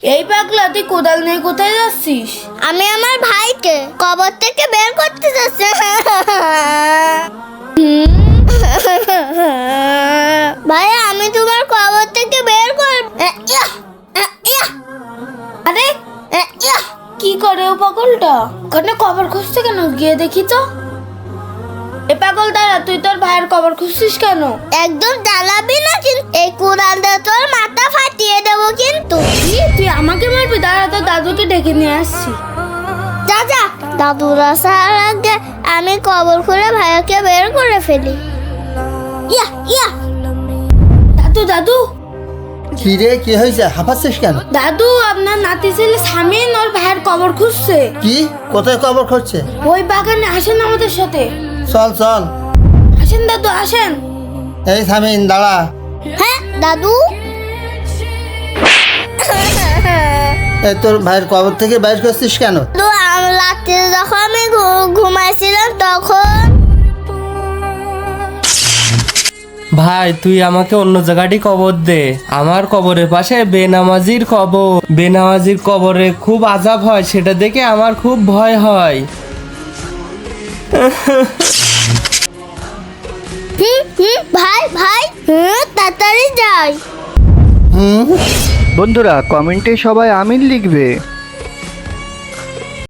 এই পাগলা, তুই কোদাল নিয়ে কোথায় যাচ্ছিস? আমি আমার ভাইকে কবর থেকে বের করতে যাচ্ছি। ভাই, আমি তোমার কবর থেকে বের করব। আরে কি করে ও পাগলটা? ওখানে কবর খুঁজছে কেন? গিয়ে দেখি তো। এ পাগল দাঁড়া, তুই তোর ভাইয়ের কবর খুঁজছিস কেন? একদম জ্বালাবি না কিন্তু, এই কুড়াল দিয়ে তোর মাথা ফাটিয়ে দেবো কিন্তু। কি, তুই আমাকে মারবি? দাঁড়া, তোর দাদুকে ডেকে নিয়ে আসছি। যা যা, দাদুর আসার আগে আমি কবর খুলে ভাইয়াকে বের করে ফেলি। ইয়া ইয়া। দাদু দাদু কি রে, কি হয়েছে? হাঁপাচ্ছিস কেন? দাদু, আপনার নাতি ছেলে সামিন ওর ভাইয়ের কবর খুঁজছে। কি? কোথায় কবর খুঁজছে? ওই বাগানে, আসেন আমাদের সাথে। চল চল। আসেন দাদু, আসেন। এই সামিন, দাঁড়া। হ্যাঁ দাদু। এই তোর ভাইয়ের কবর থেকে বাইর করছিস কেন? তো রাত্রে যখন আমি ঘুমাইছিলাম তখন। ভাই, তুই আমাকে অন্য জায়গাটি কবর দে। আমার কবরের পাশে বেনামাজির কবর। বেনামাজির কবরে খুব আযাব হয়, সেটা দেখে আমার খুব ভয় হয়। ভাই ভাই, তাড়াতাড়ি যাই। হুম। বন্ধুরা কমেন্টে সবাই আমিন লিখবে।